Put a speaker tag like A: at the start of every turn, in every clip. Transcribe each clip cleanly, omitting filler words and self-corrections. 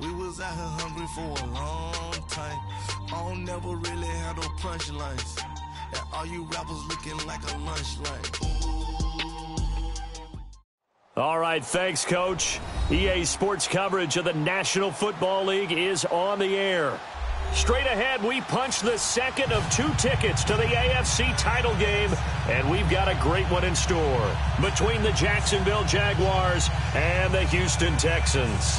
A: We was out here hungry for a long time. I don't never really had no punchlines. And all you rappers looking like a lunch line.
B: All right, thanks, Coach. EA Sports coverage of the National Football League is on the air. Straight ahead, we punch the second of 2 tickets to the AFC title game, and we've got a great one in store between the Jacksonville Jaguars and the Houston Texans.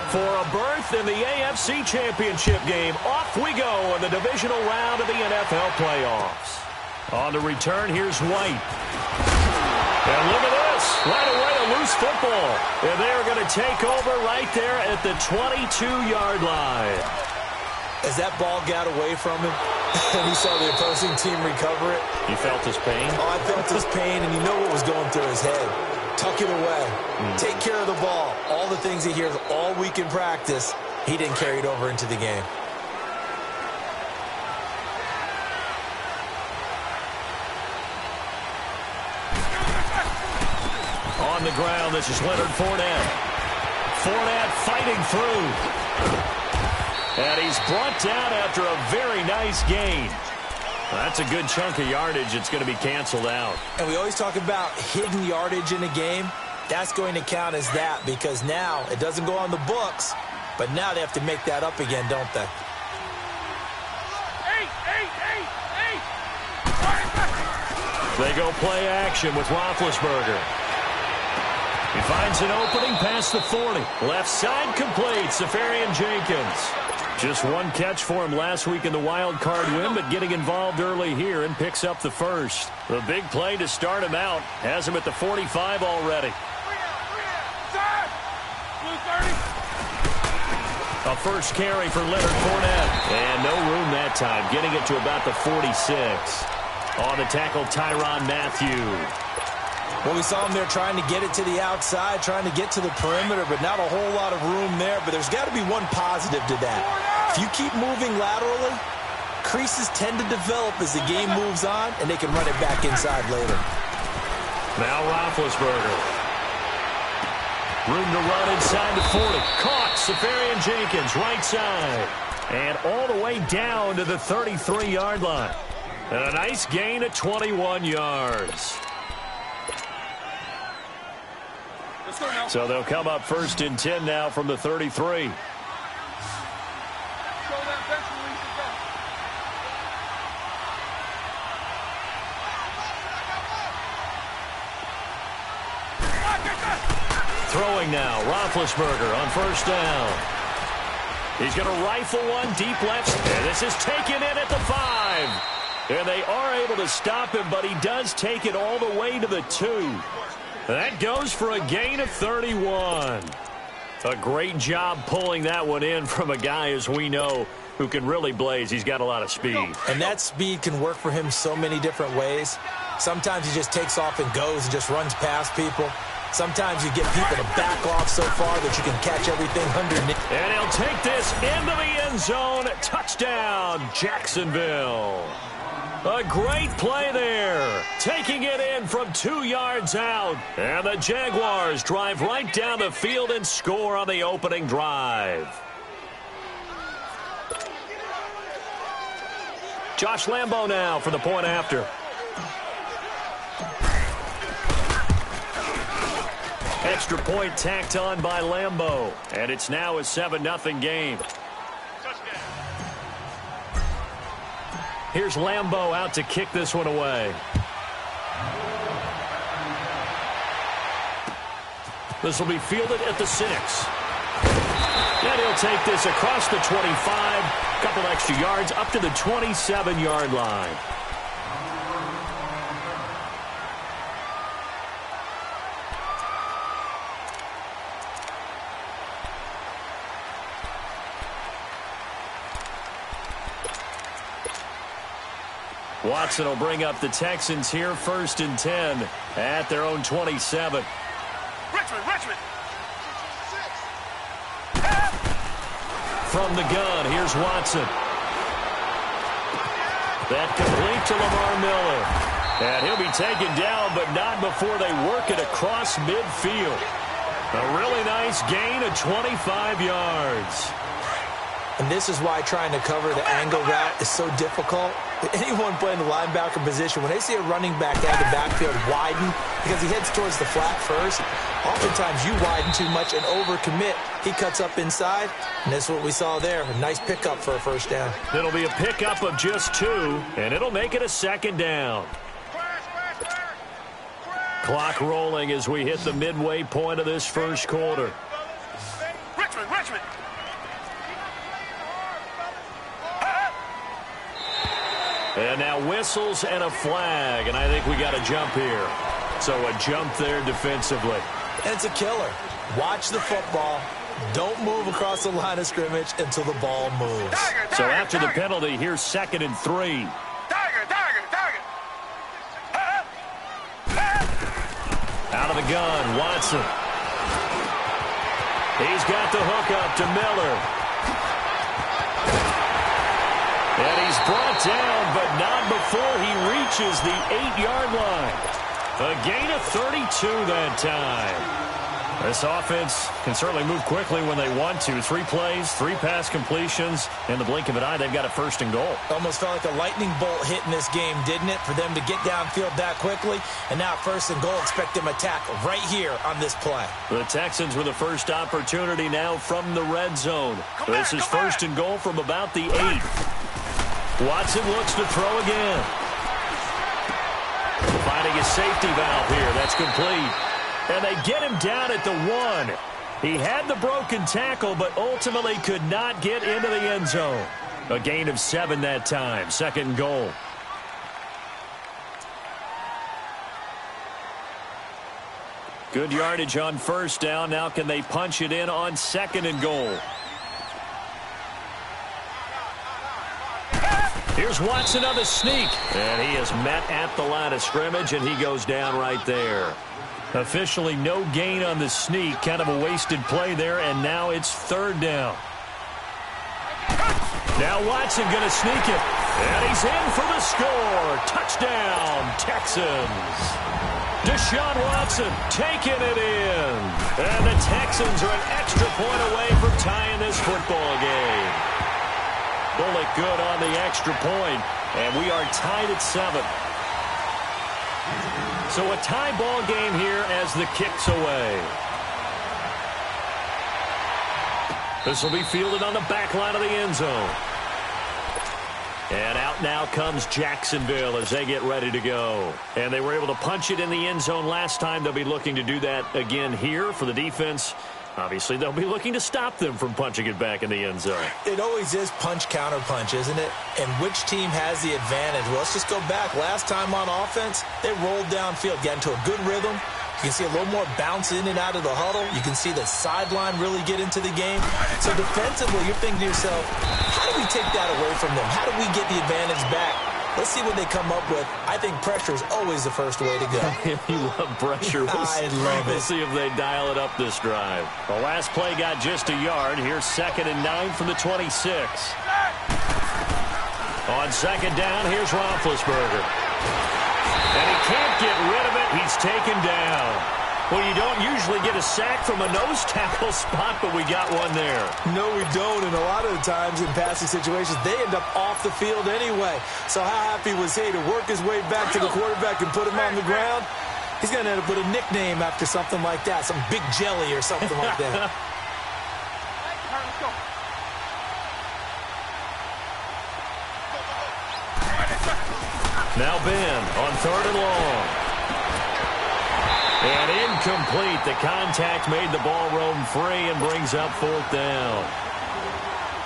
B: For a berth in the AFC Championship game, off we go in the divisional round of the NFL playoffs. On the return, here's White. And look at this. Right away, a loose football. And they're going to take over right there at the 22-yard line.
C: As that ball got away from him, and he saw the opposing team recover it.
B: You felt his pain?
C: Oh, I felt his pain, and you know what was going through his head. Tuck it away. Take care of the ball. All the things he hears all week in practice, he didn't carry it over into the game.
B: On the ground, this is Leonard Fournette. Fournette fighting through. And he's brought down after a very nice gain. That's a good chunk of yardage. It's going to be canceled out.
C: And we always talk about hidden yardage in a game. That's going to count as that because now it doesn't go on the books, but now they have to make that up again, don't they?
B: They go play action with Roethlisberger. He finds an opening past the 40. Left side complete, Safarian Jenkins. Just one catch for him last week in the wild card win, but getting involved early here and picks up the first. The big play to start him out has him at the 45 already. A first carry for Leonard Fournette. And no room that time, getting it to about the 46. On the tackle, Tyrann Mathieu.
C: Well, we saw him there trying to get it to the outside, trying to get to the perimeter, but not a whole lot of room there. But there's got to be one positive to that. If you keep moving laterally, creases tend to develop as the game moves on, and they can run it back inside later.
B: Now Roethlisberger. Room to run inside the 40. Caught, Safarian Jenkins, right side. And all the way down to the 33-yard line. And a nice gain of 21 yards. So they'll come up first and 10 now from the 33. Throwing now, Roethlisberger on first down. He's going to rifle one deep left, and this is taken in at the 5. And they are able to stop him, but he does take it all the way to the 2. That goes for a gain of 31. A great job pulling that one in from a guy, as we know, who can really blaze. He's got a lot of speed.
C: And that speed can work for him so many different ways. Sometimes he just takes off and goes and just runs past people. Sometimes you get people to back off so far that you can catch everything underneath.
B: And he'll take this into the end zone. Touchdown, Jacksonville. A great play there. Taking it in from 2 yards out. And the Jaguars drive right down the field and score on the opening drive. Josh Lambo now for the point after. Extra point tacked on by Lambo. And it's now a 7-0 game. Here's Lambo out to kick this one away. This will be fielded at the 6. And he'll take this across the 25. Couple extra yards up to the 27-yard line. Watson will bring up the Texans here first and 10 at their own 27.
D: Richmond.
B: From the gun, here's Watson. That complete to Lamar Miller. And he'll be taken down, but not before they work it across midfield. A really nice gain of 25 yards.
C: And this is why trying to cover the angle route is so difficult. Anyone playing the linebacker position, when they see a running back out of the backfield widen because he heads towards the flat first, oftentimes you widen too much and overcommit. He cuts up inside, and that's what we saw there. A nice pickup for a first down.
B: It'll be a pickup of just 2, and it'll make it a second down. Clock rolling as we hit the midway point of this first quarter.
D: Richmond.
B: And now whistles and a flag, and I think we got a jump here. So a jump there defensively.
C: And it's a killer. Watch the football. Don't move across the line of scrimmage until the ball moves.
B: So after the penalty, here's 2nd and 3. Out of the gun, Watson. He's got the hook up to Miller. And he's brought down, but not before he reaches the 8-yard line. A gain of 32 that time. This offense can certainly move quickly when they want to. 3 plays, 3 pass completions. In the blink of an eye, they've got a 1st and goal.
C: Almost felt like a lightning bolt hit in this game, didn't it? For them to get downfield that quickly. And now 1st and goal, expect them to tackle right here on this play.
B: The Texans with the first opportunity now from the red zone. This is 1st and goal from about the 8. Watson looks to throw again. Finding a safety valve here. That's complete. And they get him down at the 1. He had the broken tackle, but ultimately could not get into the end zone. A gain of 7 that time. 2nd and goal. Good yardage on 1st down. Now can they punch it in on 2nd and goal? Here's Watson on the sneak. And he is met at the line of scrimmage, and he goes down right there. Officially no gain on the sneak. Kind of a wasted play there, and now it's 3rd down. Now Watson going to sneak it. And he's in for the score. Touchdown, Texans. Deshaun Watson taking it in. And the Texans are an extra point away from tying this football game. Bullock good on the extra point, and we are tied at 7. So a tie ball game here as the kick's away. This will be fielded on the back line of the end zone. And out now comes Jacksonville as they get ready to go. And they were able to punch it in the end zone last time. They'll be looking to do that again here for the defense. Obviously, they'll be looking to stop them from punching it back in the end zone. It always is punch-counter-punch, isn't it? And which team has the advantage? Well, let's just go back. Last time on offense, they rolled downfield, got into a good rhythm. You can see a little more bounce in and out of the huddle. You can see the sideline really get into the game. So defensively, you're thinking to yourself, how do we take that away from them? How do we get the advantage back? Let's see what they come up with. I think pressure is always the first way to go. You love pressure. I love it. We'll see if they dial it up this drive. The last play got just a yard. Here's 2nd and 9 from the 26. On 2nd down, here's Roethlisberger. And he can't get rid of it. He's taken down. Well, you don't usually get a sack from a nose tackle spot, but we got one there. No, we don't, and a lot of the times in passing situations, they end up off the field anyway. So how happy was he to work his way back to the quarterback and put him on the ground? He's going to end up with a nickname after something like that, some Big Jelly or something like that. Now Ben on 3rd and long. And incomplete. The contact made the ball roam free and brings up 4th down.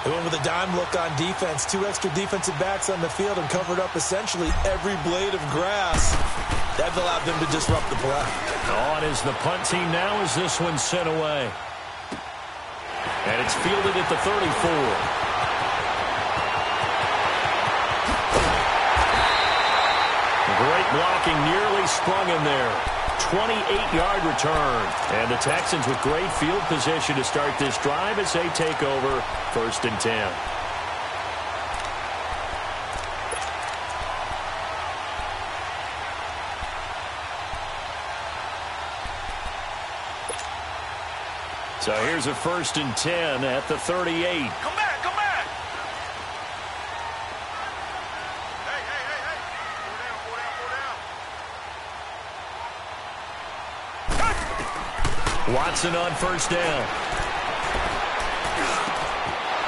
B: They went with a dime look on defense. 2 extra defensive backs on the field and covered up essentially every blade of grass. That allowed them to disrupt the play. On is the punt team now as this one's sent away. And it's fielded at the 34. Great blocking, nearly sprung him there. 28-yard return. And the Texans with great field position to start this drive as they take over 1st and 10. So here's a 1st and 10 at the 38.
D: Come back, come back. Hey, hey, hey, hey. Go down, go down, go down.
B: Watson on 1st down.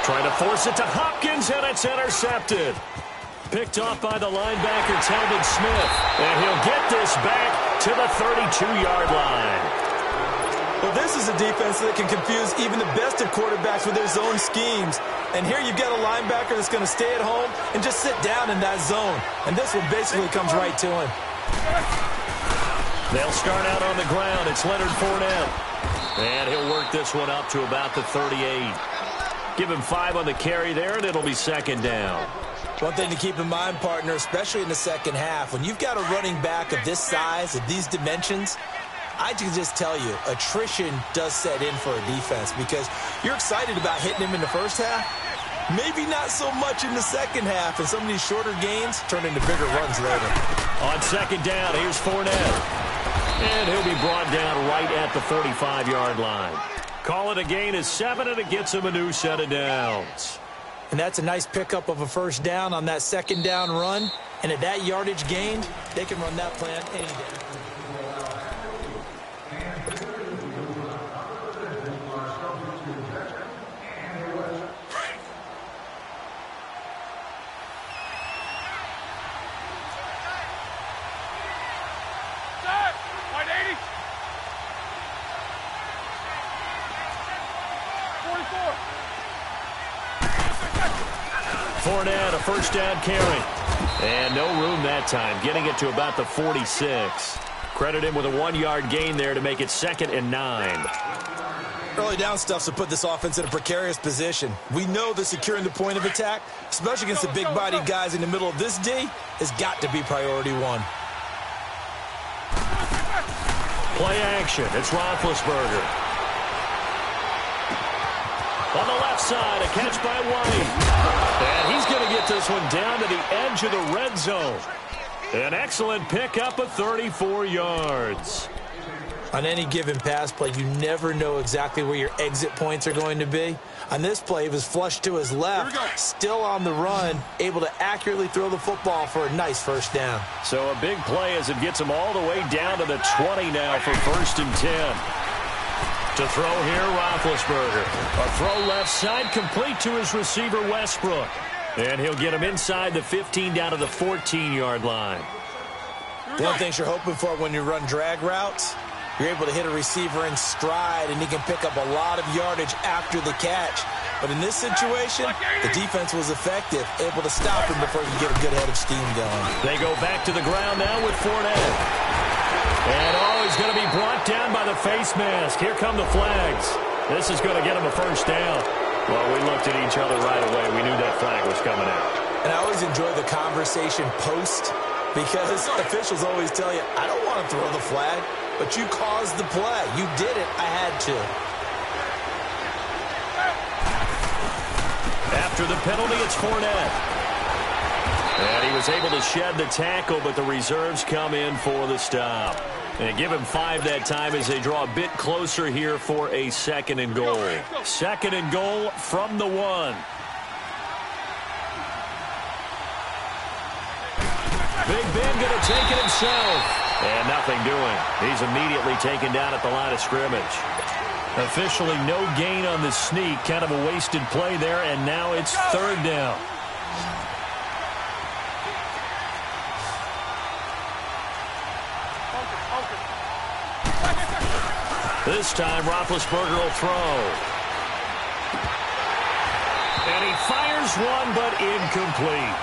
B: Trying to force it to Hopkins, and it's intercepted. Picked off by the linebacker, Talbot Smith. And he'll get this back to the 32-yard line.
C: Well, this is a defense that can confuse even the best of quarterbacks with their zone schemes. And here you've got a linebacker that's going to stay at home and just sit down in that zone. And this one basically comes right to him.
B: They'll start out on the ground. It's Leonard Fournette. And he'll work this one up to about the 38. Give him 5 on the carry there, and it'll be 2nd down.
C: One thing to keep in mind, partner, especially in the second half, when you've got a running back of this size, of these dimensions, I can just tell you, attrition does set in for a defense because you're excited about hitting him in the first half. Maybe not so much in the second half, and some of these shorter gains turn into bigger runs later.
B: On 2nd down, here's Fournette. And he'll be brought down right at the 45-yard line. Call it a gain of 7, and it gets him a new set of downs.
C: And that's a nice pickup of a 1st down on that 2nd down run. And at that yardage gained, they can run that plan any day.
B: Fournette, a 1st down carry. And no room that time, getting it to about the 46. Credit him with a 1-yard gain there to make it 2nd and 9.
C: Early down stuff's to put this offense in a precarious position. We know that securing the point of attack, especially against the big-bodied guys in the middle of this D, has got to be priority 1.
B: Play action. It's Roethlisberger. On the left side, a catch by White. And he's going to get this one down to the edge of the red zone. An excellent pickup of 34 yards.
C: On any given pass play, you never know exactly where your exit points are going to be. On this play, he was flushed to his left, still on the run, able to accurately throw the football for a nice 1st down.
B: So a big play as it gets him all the way down to the 20 now for 1st and 10. To throw here, Roethlisberger. A throw left side, complete to his receiver, Westbrook. And he'll get him inside the 15 down to the 14-yard line.
C: One of the things you're hoping for when you run drag routes, you're able to hit a receiver in stride, and he can pick up a lot of yardage after the catch. But in this situation, the defense was effective, able to stop him before he could get a good head of steam going.
B: They go back to the ground now with Fournette. And, he's going to be brought down by the face mask. Here come the flags. This is going to get him a 1st down. Well, we looked at each other right away. We knew that flag was coming out.
C: And I always enjoy the conversation post because officials always tell you, I don't want to throw the flag, but you caused the play. You did it. I had to.
B: After the penalty, it's Fournette. And he was able to shed the tackle, but the reserves come in for the stop. And give him 5 that time as they draw a bit closer here for a 2nd and goal. 2nd and goal from the 1. Big Ben going to take it himself. And nothing doing. He's immediately taken down at the line of scrimmage. Officially no gain on the sneak. Kind of a wasted play there, and now it's 3rd down. This time, Roethlisberger will throw. And he fires one, but incomplete.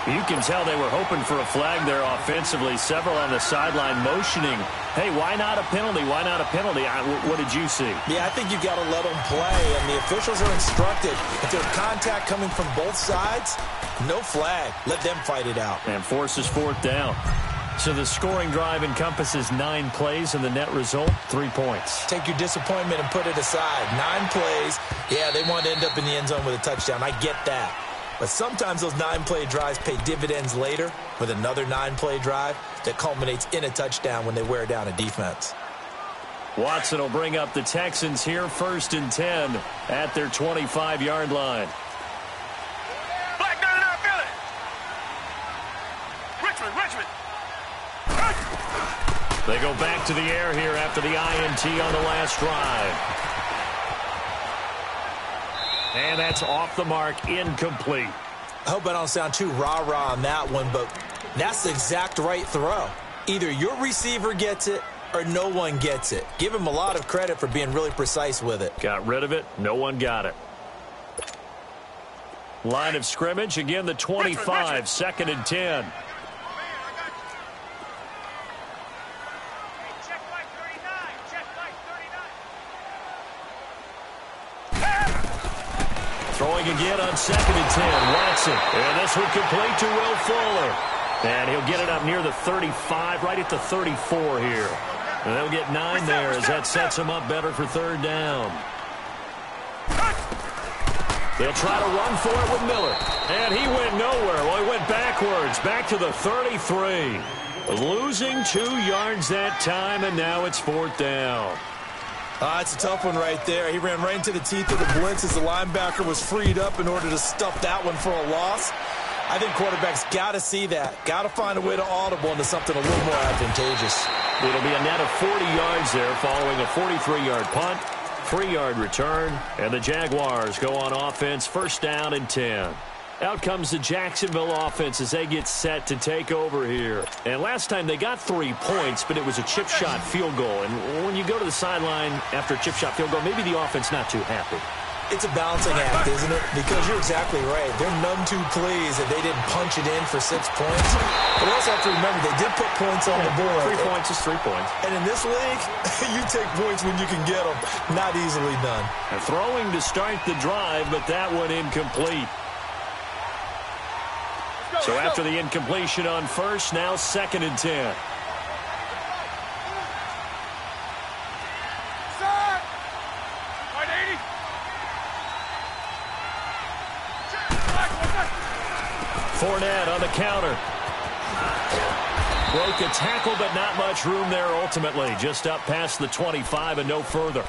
B: You can tell they were hoping for a flag there offensively. Several on the sideline motioning, hey, why not a penalty? Why not a penalty? What did you see?
C: Yeah, I think you've got to let them play, and the officials are instructed. If there's contact coming from both sides, no flag. Let them fight it out.
B: And forces 4th down. So the scoring drive encompasses 9 plays, and the net result, 3 points.
C: Take your disappointment and put it aside. 9 plays. Yeah, they want to end up in the end zone with a touchdown. I get that. But sometimes those 9-play drives pay dividends later with another 9-play drive that culminates in a touchdown when they wear down a defense.
B: Watson will bring up the Texans here, 1st and 10 at their 25-yard line.
D: BlackDaDon's feel it. Richmond.
B: They go back to the air here after the INT on the last drive. And that's off the mark, incomplete.
C: I hope I don't sound too rah-rah on that one, but that's the exact right throw. Either your receiver gets it or no one gets it. Give him a lot of credit for being really precise with it.
B: Got rid of it. No one got it. Line of scrimmage, again, the 25, 2nd and 10. Throwing again on 2nd and 10. Watson. And this one complete to Will Fuller. And he'll get it up near the 35, right at the 34 here. And they'll get 9 there as that sets him up better for 3rd down. They'll try to run for it with Miller. And he went nowhere. Well, he went backwards, back to the 33. Losing 2 yards that time, and now it's 4th down.
C: It's a tough one right there. He ran right into the teeth of the blitz as the linebacker was freed up in order to stuff that one for a loss. I think quarterbacks got to see that. Got to find a way to audible into something a little more advantageous.
B: It'll be a net of 40 yards there following a 43-yard punt, 3-yard return, and the Jaguars go on offense, 1st down and 10. Out comes the Jacksonville offense as they get set to take over here. And last time they got 3 points, but it was a chip shot field goal. And when you go to the sideline after a chip shot field goal, maybe the offense not too happy.
C: It's a balancing act, isn't it? Because you're exactly right. They're none too pleased that they didn't punch it in for 6 points. But we also have to remember they did put points on the board.
B: 3 points is 3 points.
C: And in this league, you take points when you can get them. Not easily done.
B: And throwing to start the drive, but that one incomplete. So after the incompletion on 1st, now 2nd and 10. Fournette on the counter. Broke a tackle, but not much room there ultimately. Just up past the 25 and no further.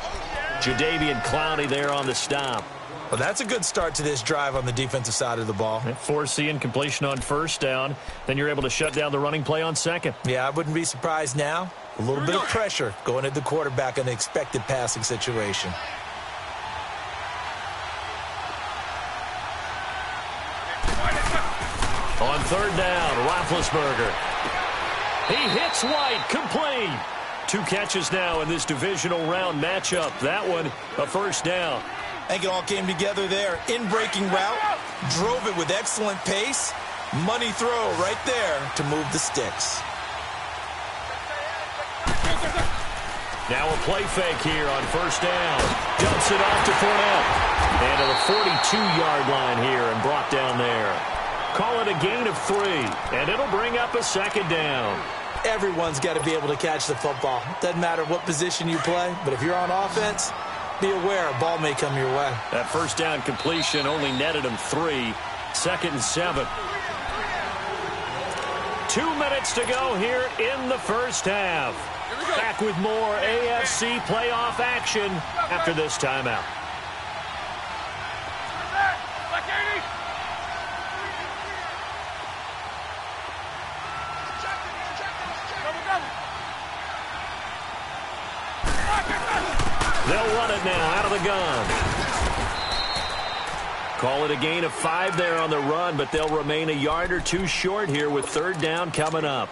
B: Jadeveon Clowney there on the stop.
C: Well, that's a good start to this drive on the defensive side of the ball.
B: Force the incompletion on 1st down. Then you're able to shut down the running play on 2nd.
C: Yeah, I wouldn't be surprised now. A little bit of pressure going at the quarterback in an expected passing situation.
B: On 3rd down, Roethlisberger. He hits White, complete. 2 catches now in this divisional round matchup. That one, a 1st down.
C: I think it all came together there. In-breaking route, drove it with excellent pace. Money throw right there to move the sticks.
B: Now a play fake here on 1st down. Dumps it off to Fournette. And to the 42-yard line here and brought down there. Call it a gain of 3, and it'll bring up a 2nd down.
C: Everyone's got to be able to catch the football. Doesn't matter what position you play, but if you're on offense, be aware a ball may come your way.
B: That 1st down completion only netted him 3. 2nd and 7. 2 minutes to go here in the 1st half. Back with more AFC playoff action after this timeout. They'll run it now out of the gun. Call it a gain of 5 there on the run, but they'll remain a yard or 2 short here with 3rd down coming up.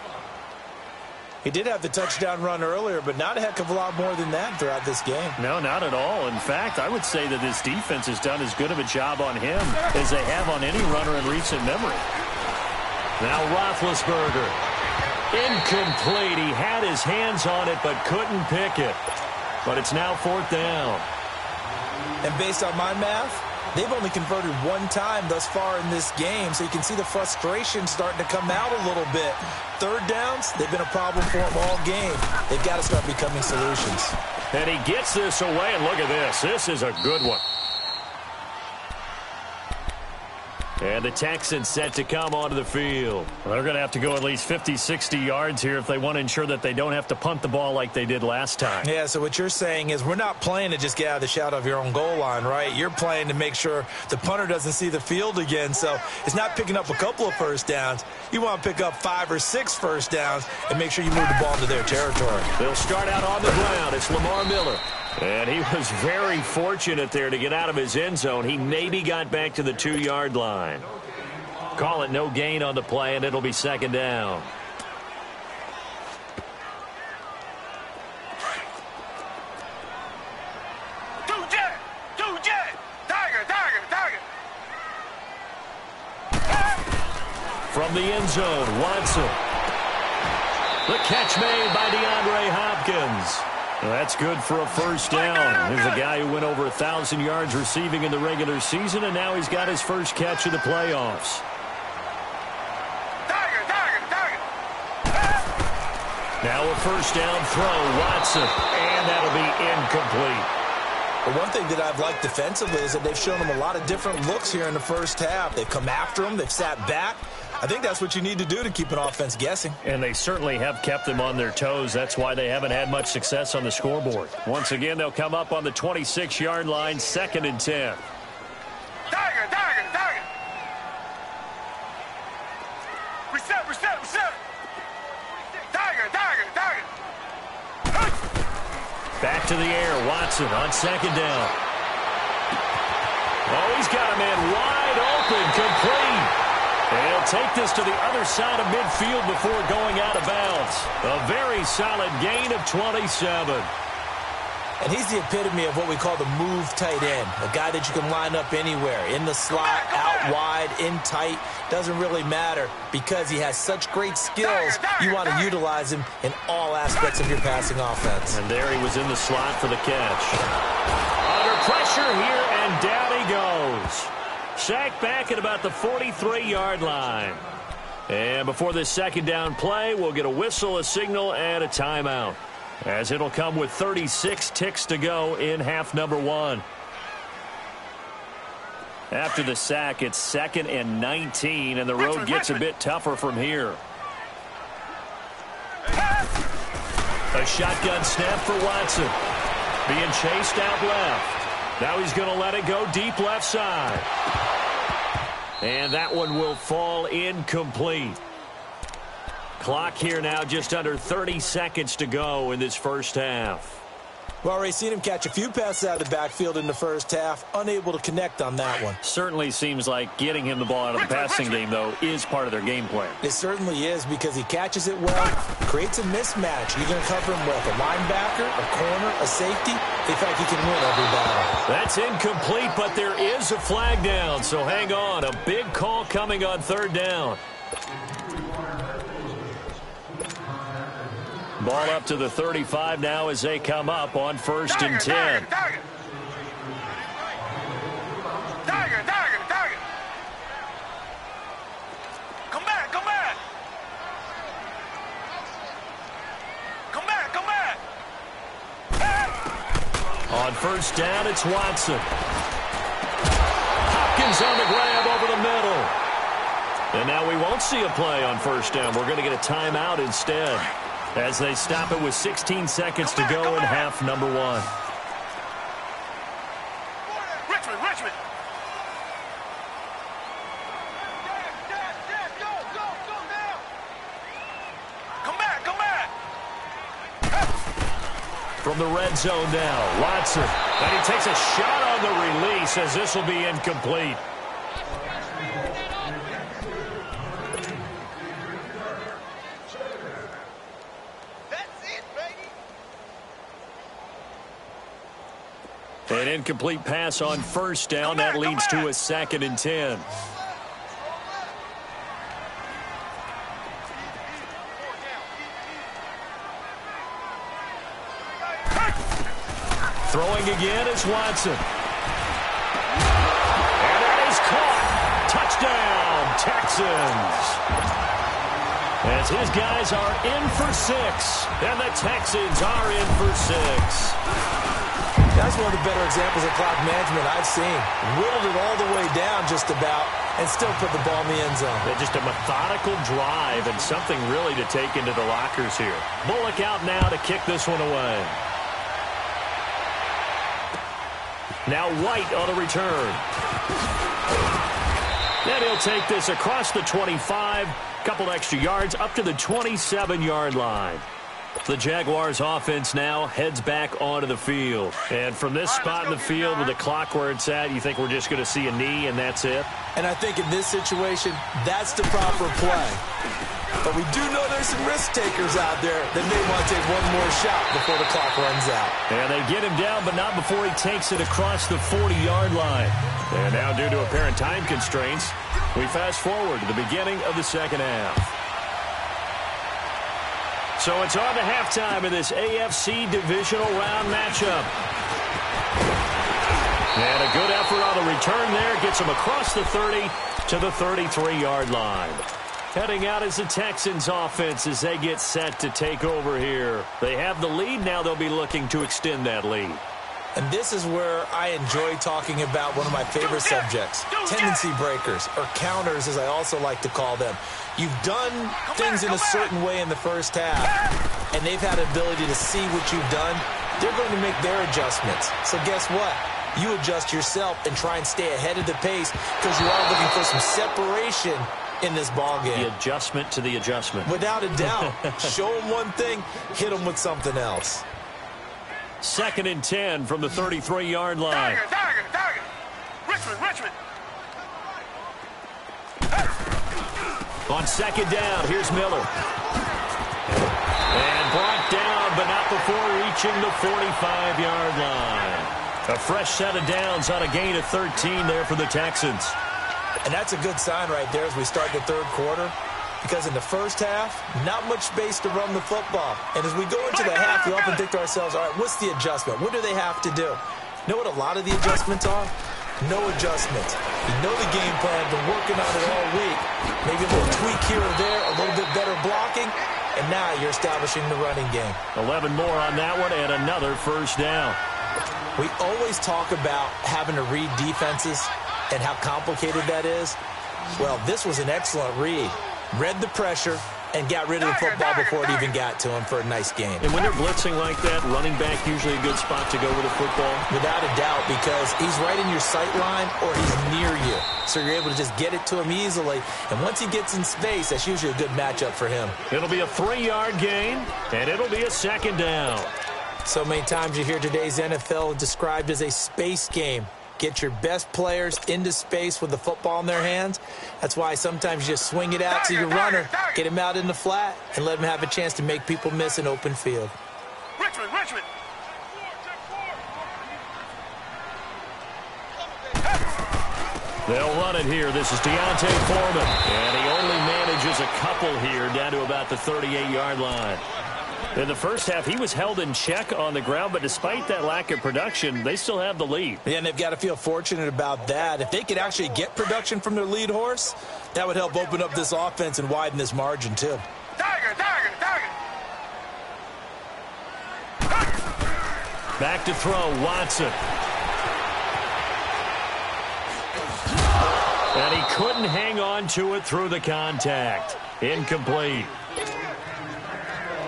C: He did have the touchdown run earlier, but not a heck of a lot more than that throughout this game.
B: No, not at all. In fact, I would say that this defense has done as good of a job on him as they have on any runner in recent memory. Now Roethlisberger. Incomplete. He had his hands on it, but couldn't pick it. But it's now 4th down.
C: And based on my math, they've only converted 1 time thus far in this game, so you can see the frustration starting to come out a little bit. 3rd downs, they've been a problem for them all game. They've got to start becoming solutions.
B: And he gets this away, and look at this. This is a good one. And And the Texans set to come onto the field.
E: Well, they're going to have to go at least 50, 60 yards here if they want to ensure that they don't have to punt the ball like they did last time.
C: Yeah, so what you're saying is we're not playing to just get out of the shadow of your own goal line, right? You're playing to make sure the punter doesn't see the field again. So it's not picking up a couple of first downs. You want to pick up 5 or 6 first downs and make sure you move the ball into their territory.
B: They'll start out on the ground. It's Lamar Miller. And he was very fortunate there to get out of his end zone. He maybe got back to the 2-yard line. Call it no gain on the play, and it'll be second down. From the end zone, Watson. The catch made by DeAndre Hopkins.
E: Well, that's good for a first down. Here's a guy who went over 1,000 yards receiving in the regular season, and now he's got his first catch of the playoffs. Now a first down throw, Watson, and that'll be incomplete.
C: But one thing that I've liked defensively is that they've shown him a lot of different looks here in the first half. They've come after him. They've sat back. I think that's what you need to do to keep an offense guessing.
E: And they certainly have kept them on their toes. That's why they haven't had much success on the scoreboard. Once again, they'll come up on the 26-yard line, 2nd and 10.
D: Reset.
B: Back to the air, Watson on 2nd down. Oh, he's got a man wide open, complete. And he'll take this to the other side of midfield before going out of bounds. A very solid gain of 27.
C: And he's the epitome of what we call the move tight end, a guy that you can line up anywhere, in the slot, out wide, in tight. Doesn't really matter because he has such great skills. You want to utilize him in all aspects of your passing offense.
B: And there he was in the slot for the catch. Under pressure here, and down he goes. Sacked back at about the 43-yard line. And before this second down play, we'll get a whistle, a signal, and a timeout, as it'll come with 36 ticks to go in half number 1. After the sack, it's 2nd and 19, and the road gets a bit tougher from here. A shotgun snap for Watson. Being chased out left. Now he's going to let it go deep left side. And that one will fall incomplete. Clock here now, just under 30 seconds to go in this first half.
C: We've already seen him catch a few passes out of the backfield in the first half, unable to connect on that one.
E: Certainly seems like getting him the ball out of the passing game, though, is part of their game plan.
C: It certainly is, because he catches it well, creates a mismatch. You're going to cover him with a linebacker, a corner, a safety. They feel like he can win every battle.
B: That's incomplete, but there is a flag down, so hang on. A big call coming on 3rd down. Ball up to the 35 now as they come up on 1st and 10.
D: Come back.
B: On 1st down, it's Watson. Hopkins on the grab over the middle. And now we won't see a play on 1st down. We're going to get a timeout instead, as they stop it with 16 seconds to go in half number 1.
D: Richmond. Come back.
B: From the red zone now, Watson. And he takes a shot on the release, as this will be incomplete. An incomplete pass on 1st down. That leads to a 2nd and 10. Throwing again is Watson. And that is caught. Touchdown, Texans. As his guys are in for 6. And the Texans are in for 6.
C: That's one of the better examples of clock management I've seen. Whittled it all the way down just about. and still put the ball in the end zone.
E: Yeah, just a methodical drive and something really to take into the lockers here. Bullock out now to kick this one away. Now White on the return. And he'll take this across the 25, couple extra yards up to the 27-yard line. The Jaguars offense now heads back onto the field. And from this spot in the field with the clock where it's at, you think we're just going to see a knee and that's it?
C: And I think in this situation, that's the proper play. But we do know there's some risk takers out there that may want to take one more shot before the clock runs out.
E: And they get him down, but not before he takes it across the 40-yard line. And now, due to apparent time constraints, we fast forward to the beginning of the second half. So it's on to halftime of this AFC divisional round matchup. And a good effort on the return there. Gets him across the 30 to the 33-yard line. Heading out is the Texans offense as they get set to take over here. They have the lead. Now they'll be looking to extend that lead.
C: And this is where I enjoy talking about one of my favorite subjects, tendency breakers, or counters as I also like to call them. You've done things in a certain way in the first half, and they've had the ability to see what you've done. They're going to make their adjustments. So guess what? You adjust yourself and try and stay ahead of the pace because you are looking for some separation in this ball game.
E: The adjustment to the adjustment.
C: Without a doubt. Show them one thing, hit them with something else.
E: 2nd and 10 from the 33-yard line.
D: Target. Richmond.
E: On 2nd down, here's Miller. And brought down, but not before reaching the 45-yard line. A fresh set of downs on a gain of 13 there for the Texans.
C: And that's a good sign right there as we start the third quarter. Because in the first half, not much space to run the football. And as we go into the half, we often think to ourselves, all right, what's the adjustment? What do they have to do? You know what a lot of the adjustments are? No adjustments. You know the game plan, been working on it all week. Maybe a little tweak here or there, a little bit better blocking, and now you're establishing the running game.
E: 11 more on that one and another first down.
C: We always talk about having to read defenses and how complicated that is. Well, this was an excellent read. Read the pressure and got rid of the football before it even got to him for a nice game.
E: And when they're blitzing like that, running back usually a good spot to go with the football?
C: Without a doubt, because he's right in your sight line or he's near you. So you're able to just get it to him easily. And once he gets in space, that's usually a good matchup for him.
E: It'll be a 3-yard gain, and it'll be a 2nd down.
C: So many times you hear today's NFL described as a space game. Get your best players into space with the football in their hands. That's why sometimes you just swing it out to your runner, get him out in the flat, and let him have a chance to make people miss an open field.
D: Richmond.
E: They'll run it here. This is Deontay Foreman. And he only manages a couple here down to about the 38-yard line. In the first half, he was held in check on the ground, but despite that lack of production, they still have the lead.
C: Yeah, and they've got to feel fortunate about that. If they could actually get production from their lead horse, that would help open up this offense and widen this margin, too.
D: Target.
E: Back to throw, Watson. And he couldn't hang on to it through the contact. Incomplete.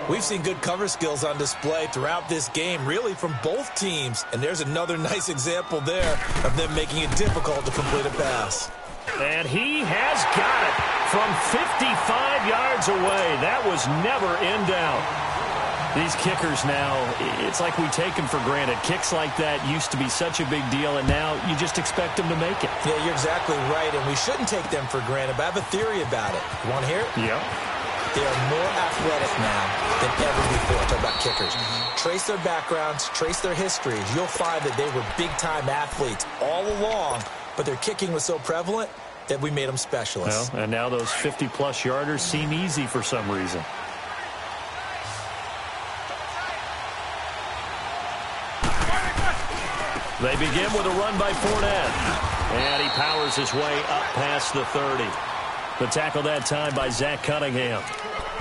C: We've seen good cover skills on display throughout this game, really from both teams. And there's another nice example there of them making it difficult to complete a pass.
E: And he has got it from 55 yards away. That was never in doubt. These kickers now, it's like we take them for granted. Kicks like that used to be such a big deal, and now you just expect them to make it.
C: Yeah, you're exactly right, and we shouldn't take them for granted, but I have a theory about it. You want to hear it?
E: Yeah.
C: They are more athletic now than ever before. Talk about kickers. Trace their backgrounds, trace their histories. You'll find that they were big-time athletes all along, but their kicking was so prevalent that we made them specialists.
E: Well, and now those 50-plus yarders seem easy for some reason. They begin with a run by Fournette. And he powers his way up past the 30. The tackle that time by Zach Cunningham.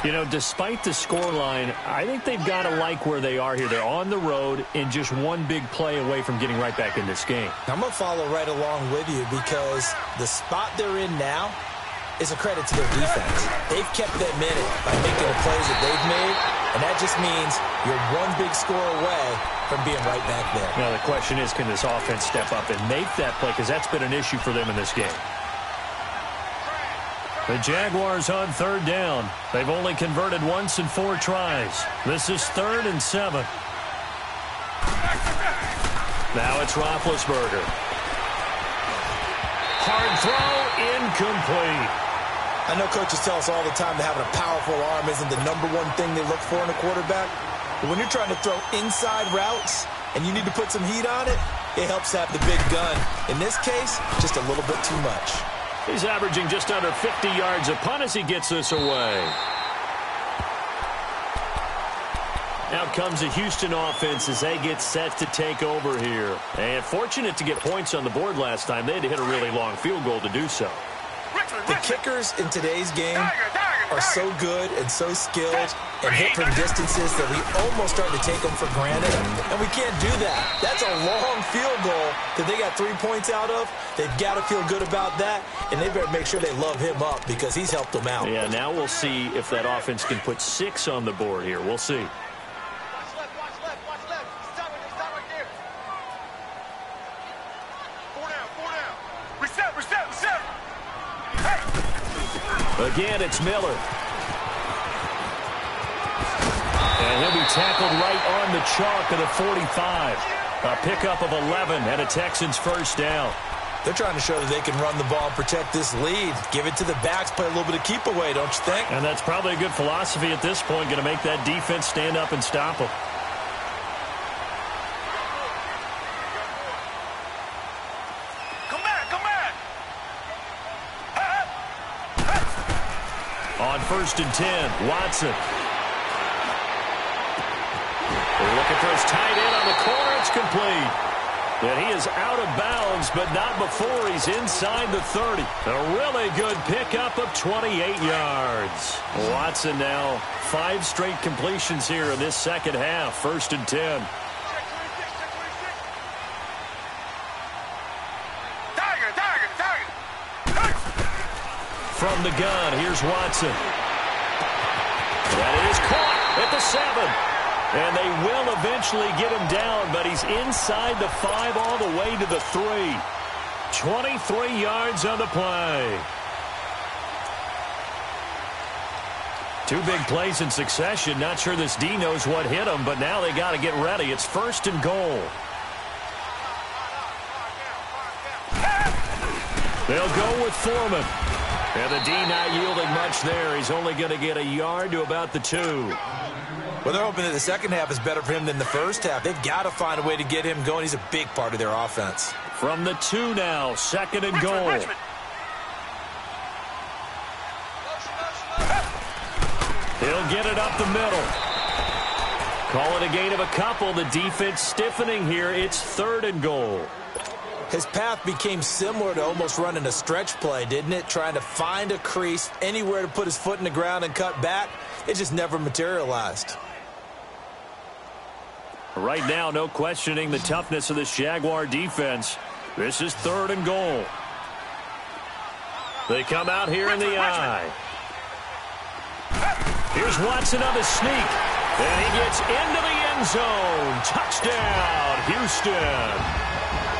E: You know, despite the scoreline, I think they've got to like where they are here. They're on the road and just one big play away from getting right back in this game.
C: I'm going to follow right along with you because the spot they're in now is a credit to their defense. They've kept them in it by making the plays that they've made, and that just means you're one big score away from being right back there.
E: Now, the question is, can this offense step up and make that play? Because that's been an issue for them in this game. The Jaguars on third down. They've only converted once in 4 tries. This is 3rd and 7. Now it's Roethlisberger. Hard throw, incomplete.
C: I know coaches tell us all the time that having a powerful arm isn't the #1 thing they look for in a quarterback. But when you're trying to throw inside routes and you need to put some heat on it, it helps to have the big gun. In this case, just a little bit too much.
E: He's averaging just under 50 yards a punt as he gets this away. Out comes the Houston offense as they get set to take over here. And fortunate to get points on the board last time. They had to hit a really long field goal to do so.
C: The kickers in today's game are so good and so skilled and hit from distances that we almost start to take them for granted. And we can't do that. That's a long field goal that they got 3 points out of. They've got to feel good about that, and they better make sure they love him up because he's helped them out.
E: Yeah, now we'll see if that offense can put 6 on the board here. We'll see. Again, it's Miller. And he'll be tackled right on the chalk of the 45. A pickup of 11 and a Texans first down.
C: They're trying to show that they can run the ball and protect this lead. Give it to the backs, play a little bit of keep away, don't you think?
E: And that's probably a good philosophy at this point, going to make that defense stand up and stop them. On 1st and 10, Watson. They're looking for his tight end on the corner. It's complete. And he is out of bounds, but not before he's inside the 30. A really good pickup of 28 yards. Watson now 5 straight completions here in this second half. 1st and 10. From the gun, here's Watson. That is caught at the 7. And they will eventually get him down, but he's inside the 5 all the way to the 3. 23 yards on the play. 2 big plays in succession. Not sure this D knows what hit him, but now they got to get ready. It's 1st and goal. They'll go with Foreman. And the D not yielding much there. He's only going to get a yard to about the 2.
C: Well, they're hoping that the second half is better for him than the first half. They've got to find a way to get him going. He's a big part of their offense.
E: From the 2 now, 2nd and goal. He'll get it up the middle. Call it a gain of a couple. The defense stiffening here. It's 3rd and goal.
C: His path became similar to almost running a stretch play, didn't it? Trying to find a crease, anywhere to put his foot in the ground and cut back. It just never materialized.
E: Right now, no questioning the toughness of this Jaguar defense. This is 3rd and goal. They come out here in the eye. Here's Watson on the sneak. And he gets into the end zone. Touchdown, Houston.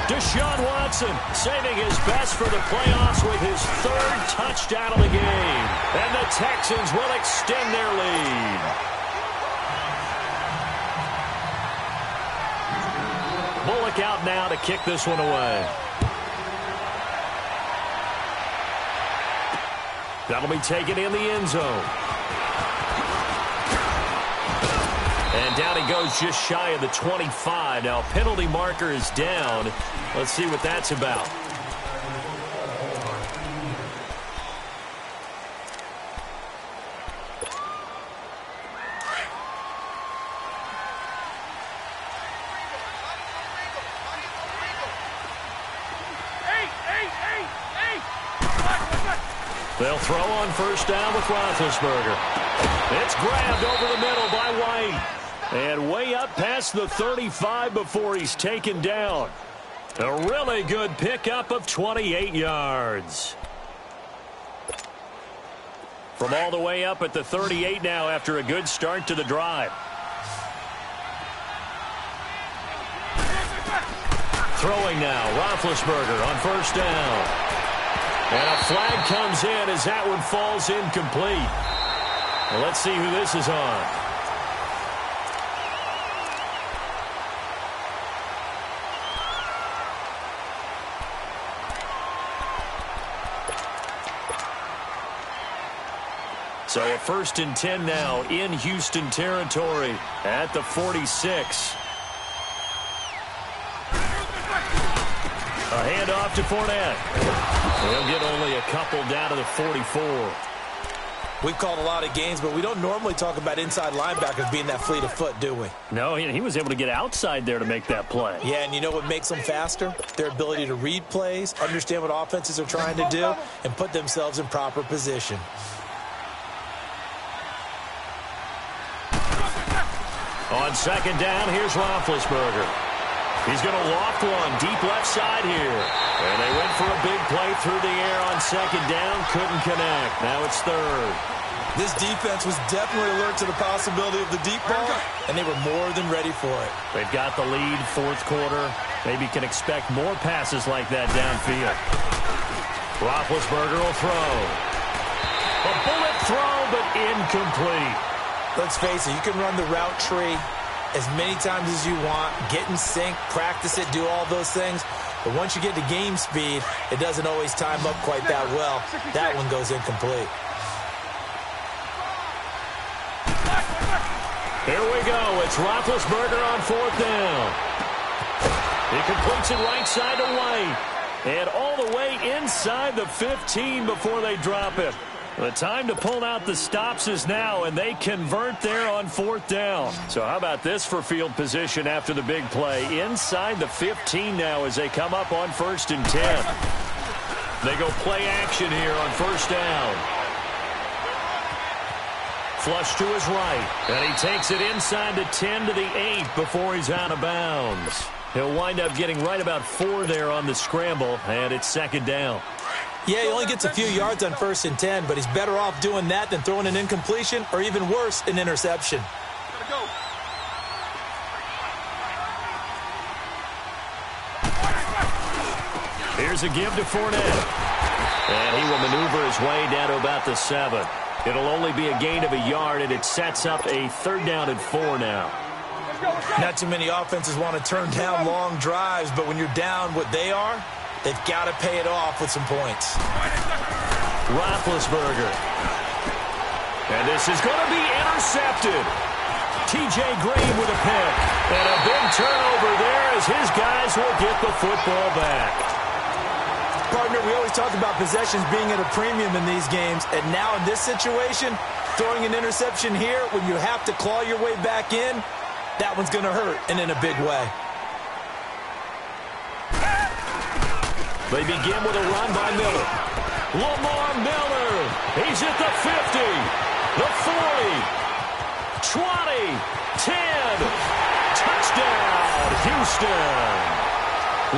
E: Deshaun Watson saving his best for the playoffs with his 3rd touchdown of the game. And the Texans will extend their lead. Bullock out now to kick this one away. That'll be taken in the end zone. And down he goes just shy of the 25. Now, penalty marker is down. Let's see what that's about. They'll throw on 1st down with Roethlisberger. It's grabbed over the middle by White. And way up past the 35 before he's taken down. A really good pickup of 28 yards. From all the way up at the 38 now after a good start to the drive. Throwing now, Roethlisberger on first down. And a flag comes in as that one falls incomplete. Well, let's see who this is on. So a 1st and 10 now in Houston territory at the 46. A handoff to Fournette. They'll get only a couple down to the 44.
C: We've called a lot of games, but we don't normally talk about inside linebackers being that fleet of foot, do we?
E: No, he was able to get outside there to make that play.
C: Yeah, and you know what makes them faster? Their ability to read plays, understand what offenses are trying to do, and put themselves in proper position.
E: On second down, here's Roethlisberger. He's going to loft one deep left side here. And they went for a big play through the air on second down. Couldn't connect. Now it's third.
C: This defense was definitely alert to the possibility of the deep ball, and they were more than ready for it.
E: They've got the lead, fourth quarter. Maybe can expect more passes like that downfield. Roethlisberger will throw. A bullet throw, but incomplete.
C: Let's face it, you can run the route tree as many times as you want, get in sync, practice it, do all those things. But once you get to game speed, it doesn't always time up quite that well. That one goes incomplete.
E: Here we go. It's Roethlisberger on fourth down. He completes it right side to White. And all the way inside the 15 before they drop it. The time to pull out the stops is now, and they convert there on fourth down. So how about this for field position after the big play? Inside the 15 now as they come up on 1st and 10. They go play action here on first down. Flush to his right, and he takes it inside the 10 to the 8 before he's out of bounds. He'll wind up getting right about 4 there on the scramble, and it's second down.
C: Yeah, he only gets a few yards on 1st and 10, but he's better off doing that than throwing an incompletion or even worse, an interception.
E: Here's a give to Fournette. And he will maneuver his way down to about the 7. It'll only be a gain of a yard, and it sets up a 3rd down and 4 now.
C: Not too many offenses want to turn down long drives, but when you're down what they are, they've got to pay it off with some points.
E: Roethlisberger. And this is going to be intercepted. T.J. Green with a pick. And a big turnover there as his guys will get the football back.
C: Partner, we always talk about possessions being at a premium in these games. And now in this situation, throwing an interception here when you have to claw your way back in, that one's going to hurt, and in a big way.
E: They begin with a run by Miller. Lamar Miller. He's at the 50, the 40, 20, 10. Touchdown, Houston.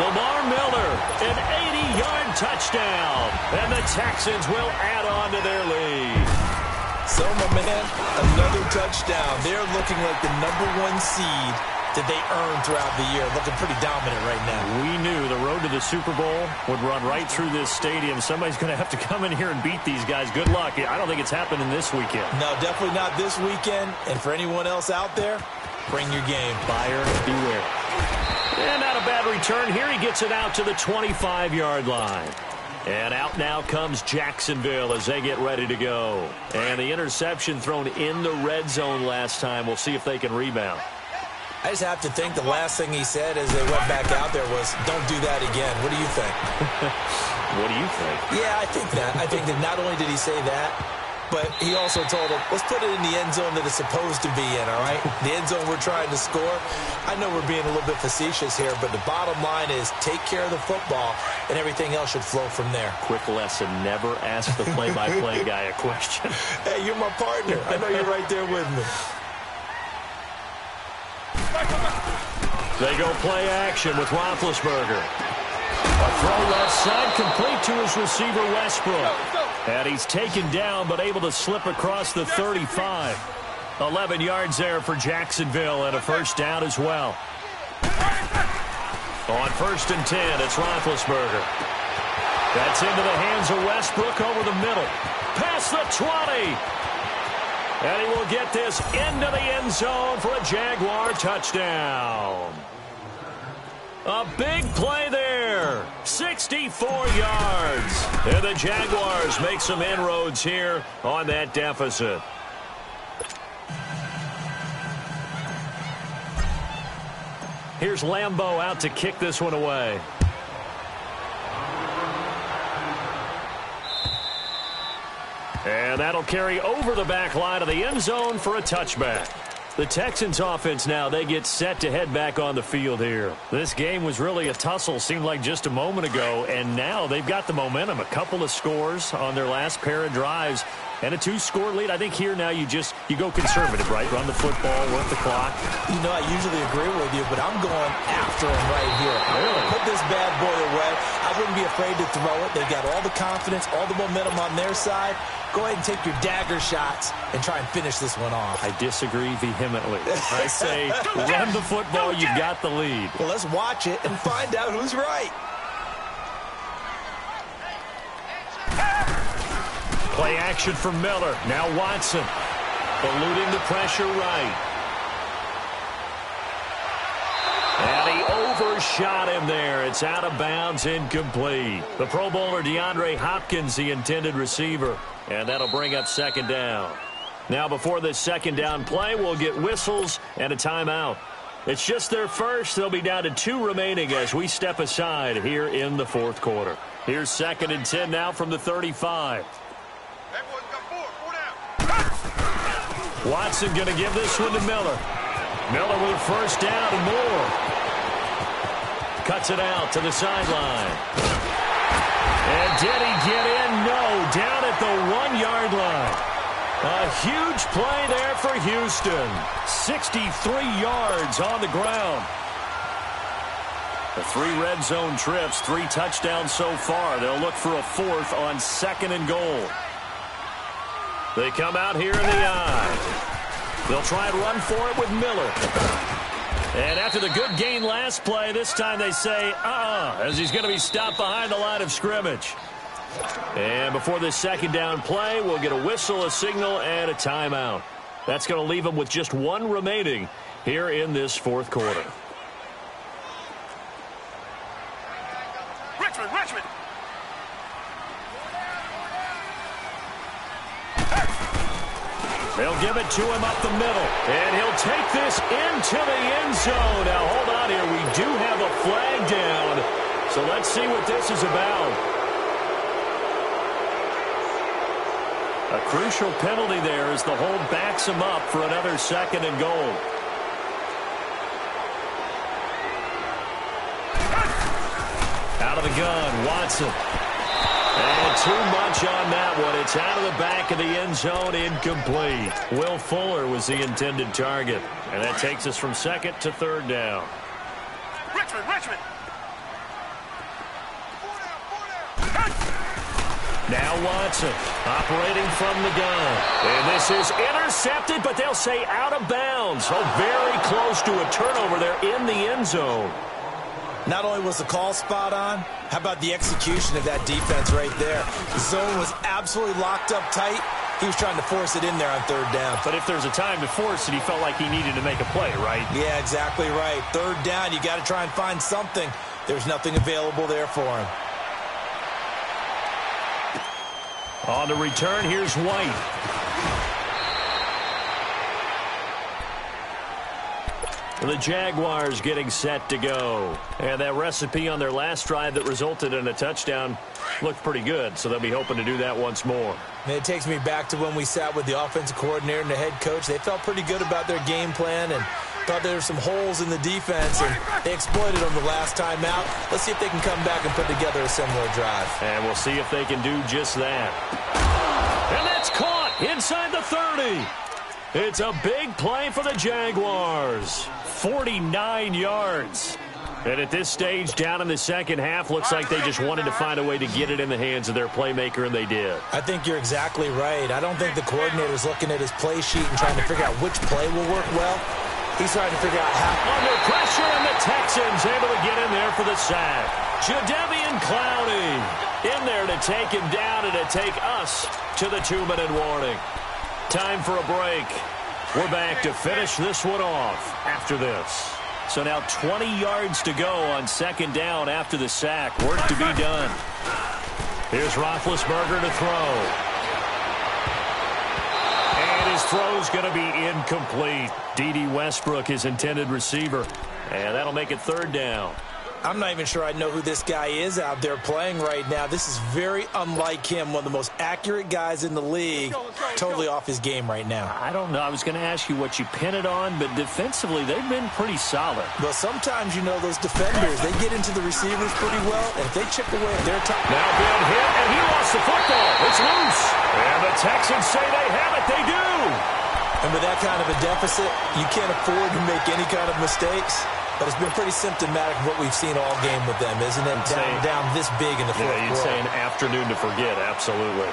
E: Lamar Miller, an 80-yard touchdown. And the Texans will add on to their lead.
C: So, my man, another touchdown. They're looking like the #1 seed that they earned throughout the year. Looking pretty dominant right now.
E: We knew the road to the Super Bowl would run right through this stadium. Somebody's going to have to come in here and beat these guys. Good luck. I don't think it's happening this weekend.
C: No, definitely not this weekend. And for anyone else out there, bring your game.
E: Buyer beware. And not a bad return here. He gets it out to the 25-yard line. And out now comes Jacksonville as they get ready to go. And the interception thrown in the red zone last time. We'll see if they can rebound.
C: I just have to think the last thing he said as they went back out there was, don't do that again. What do you think?
E: What do you think?
C: Yeah, I think that. I think that not only did he say that, but he also told him, let's put it in the end zone that it's supposed to be in, all right? The end zone we're trying to score. I know we're being a little bit facetious here, but the bottom line is take care of the football, and everything else should flow from there.
B: Quick lesson, never ask the play-by-play guy a question.
C: Hey, you're my partner. I know you're right there with me.
B: They go play action with Roethlisberger. A throw left side, complete to his receiver, Westbrook. And he's taken down, but able to slip across the 35. 11 yards there for Jacksonville, and a first down as well. On 1st and 10, it's Roethlisberger. That's into the hands of Westbrook over the middle. Past the 20. And he will get this into the end zone for a Jaguar touchdown. A big play there. 64 yards. And the Jaguars make some inroads here on that deficit. Here's Lambeau out to kick this one away. And that'll carry over the back line of the end zone for a touchback. The Texans offense now, they get set to head back on the field here. This game was really a tussle, seemed like just a moment ago, and now they've got the momentum. A couple of scores on their last pair of drives and a 2-score lead. I think here now you go conservative, right? Run the football, work the clock.
C: You know, I usually agree with you, but I'm going after him right here.
B: Really?
C: Put this bad boy away. I wouldn't be afraid to throw it. They've got all the confidence, all the momentum on their side. Go ahead and take your dagger shots and try and finish this one off.
B: I disagree vehemently. I say run the football, you've got the lead.
C: Well, let's watch it and find out who's right.
B: Play action for Miller. Now Watson. Eluding the pressure right. And he overshot him there. It's out of bounds, incomplete. The Pro Bowler DeAndre Hopkins, the intended receiver. And that'll bring up 2nd down. Now before this 2nd down play, we'll get whistles and a timeout. It's just their first. They'll be down to 2 remaining as we step aside here in the 4th quarter. Here's 2nd and 10 now from the 35. Watson going to give this one to Miller. Miller with a first down and more. Cuts it out to the sideline. And did he get in? No. Down at the 1-yard line. A huge play there for Houston. 63 yards on the ground. The 3 red zone trips, 3 touchdowns so far. They'll look for a 4th on 2nd and goal. They come out here in the eye. They'll try and run for it with Miller. And after the good gain last play, this time they say, as he's going to be stopped behind the line of scrimmage. And before this 2nd down play, we'll get a whistle, a signal, and a timeout. That's going to leave them with just 1 remaining here in this 4th quarter.
D: Richmond.
B: They'll give it to him up the middle. And he'll take this into the end zone. Now, hold on here. We do have a flag down. So let's see what this is about. A crucial penalty there as the hold backs him up for another 2nd and goal. Out of the gun, Watson. And too much on that one. It's out of the back of the end zone, incomplete. Will Fuller was the intended target. And that takes us from 2nd to 3rd down.
D: Richmond.
B: Now Watson operating from the gun. And this is intercepted, but they'll say out of bounds. So very close to a turnover there in the end zone.
C: Not only was the call spot on, how about the execution of that defense right there? The zone was absolutely locked up tight. He was trying to force it in there on 3rd down.
B: But if there's a time to force it, he felt like he needed to make a play, right?
C: Yeah, exactly right. 3rd down, you got to try and find something. There's nothing available there for him.
B: On the return, here's White.
E: The Jaguars getting set to go. And that recipe on their last drive that resulted in a touchdown looked pretty good, so they'll be hoping to do that once more.
C: And it takes me back to when we sat with the offensive coordinator and the head coach. They felt pretty good about their game plan and thought there were some holes in the defense, and they exploited them the last time out. Let's see if they can come back and put together a similar drive.
E: And we'll see if they can do just that. And that's caught inside the 30. It's a big play for the Jaguars. 49 yards. And at this stage, down in the second half, looks like they just wanted to find a way to get it in the hands of their playmaker, and they did.
C: I think you're exactly right. I don't think the coordinator's looking at his play sheet and trying to figure out which play will work well. He's trying to figure out how.
E: Under pressure, and the Texans able to get in there for the sack. Jadeveon Clowney in there to take him down and to take us to the 2-minute warning. Time for a break. We're back to finish this one off after this. So now 20 yards to go on second down after the sack. Work to be done. Here's Roethlisberger to throw. And his throw's going to be incomplete. D.D. Westbrook, his intended receiver. And that'll make it third down.
C: I'm not even sure I know who this guy is out there playing right now. This is very unlike him, one of the most accurate guys in the league. Totally off his game right now.
E: I don't know. I was going to ask you what you pin it on, but defensively, they've been pretty solid.
C: Well, sometimes, you know, those defenders, they get into the receivers pretty well, and if they chip away at their top.
E: Now being hit, and he lost the football. It's loose. And the Texans say they have it. They do.
C: And with that kind of a deficit, you can't afford to make any kind of mistakes. But it's been pretty symptomatic of what we've seen all game with them, isn't it? Down this big in the fourth quarter.
E: Yeah, you'd say an afternoon to forget, absolutely.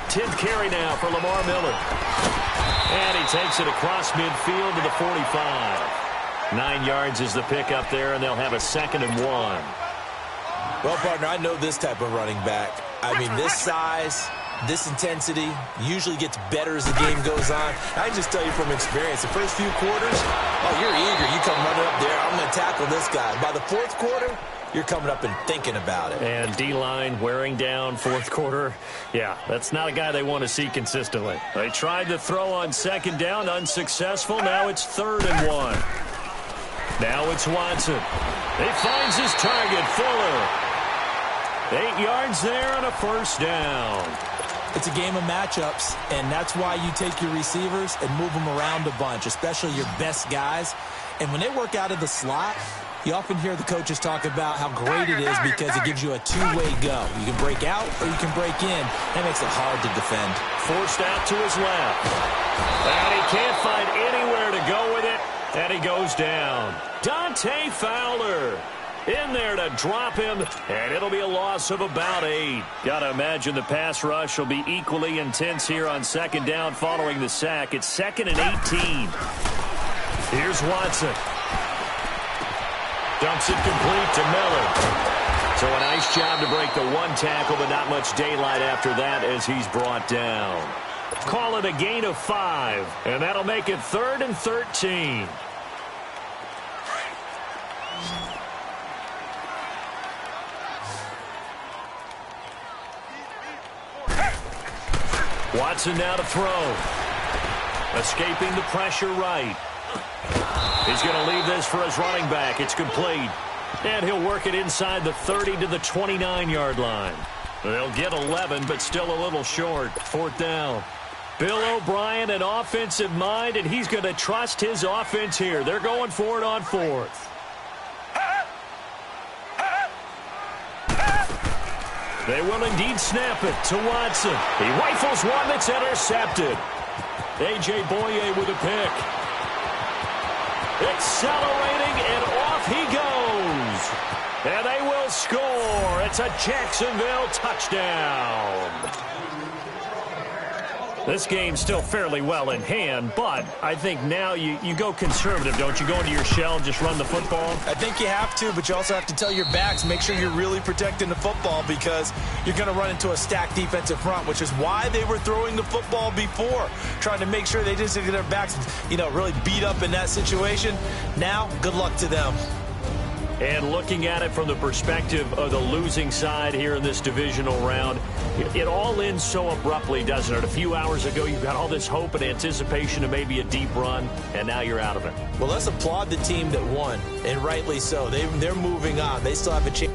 E: 10th carry now for Lamar Miller. And he takes it across midfield to the 45. 9 yards is the pickup there, and they'll have a 2nd and 1.
C: Well, partner, I know this type of running back. I mean, this size, this intensity usually gets better as the game goes on. I can just tell you from experience, the first few quarters, oh, you're eager. You come running up there. I'm going to tackle this guy. By the fourth quarter, you're coming up and thinking about it.
E: And D-line wearing down fourth quarter. Yeah, that's not a guy they want to see consistently. They tried to throw on second down, unsuccessful. Now it's 3rd and 1. Now it's Watson. He finds his target, Fuller. 8 yards there and a first down.
C: It's a game of matchups, and that's why you take your receivers and move them around a bunch, especially your best guys. And when they work out of the slot, you often hear the coaches talk about how great it is because it gives you a two-way go. You can break out or you can break in. That makes it hard to defend.
E: Forced out to his left. And he can't find anywhere to go with it, and he goes down. Dante Fowler in there to drop him, and it'll be a loss of about 8. Got to imagine the pass rush will be equally intense here on second down following the sack. It's 2nd and 18. Here's Watson. Dumps it complete to Miller. So a nice job to break the one tackle, but not much daylight after that as he's brought down. Call it a gain of 5, and that'll make it 3rd and 13. Watson now to throw. Escaping the pressure right. He's going to leave this for his running back. It's complete. And he'll work it inside the 30 to the 29-yard line. They'll get 11, but still a little short. 4th down. Bill O'Brien, an offensive mind, and he's going to trust his offense here. They're going for it on 4th. They will indeed snap it to Watson. He rifles one that's intercepted. A.J. Boye with a pick. Accelerating, and off he goes. And they will score. It's a Jacksonville touchdown. This game's still fairly well in hand, but I think now you go conservative, don't you? Go into your shell, just run the football?
C: I think you have to, but you also have to tell your backs, make sure you're really protecting the football because you're going to run into a stacked defensive front, which is why they were throwing the football before, trying to make sure they just get their backs, really beat up in that situation. Now, good luck to them.
E: And looking at it from the perspective of the losing side here in this divisional round, it all ends so abruptly, doesn't it? A few hours ago, you got all this hope and anticipation of maybe a deep run, and now you're out of it.
C: Well, let's applaud the team that won, and rightly so. They're moving on. They still have a chance.